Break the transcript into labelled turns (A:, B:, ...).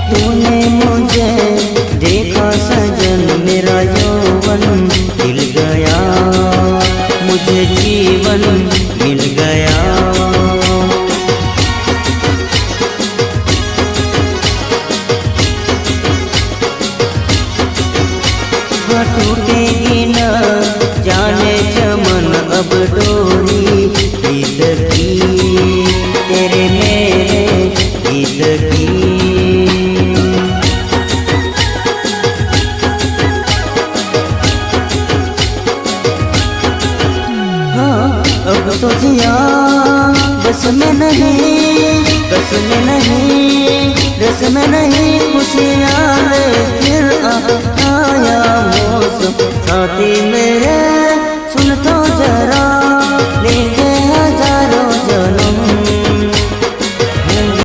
A: तूने मुझे देखा सजन, मेरा यौवन खिल गया, मुझे जीवन मिल गया। टूटेगी न जाने चमन अब डोरी गीत की, तेरे मेरे गीत की। हाँ अब तो जिया बस में नहीं, बस में नहीं, रस में नहीं, खुशियाँ फिर आया मौसम छाती में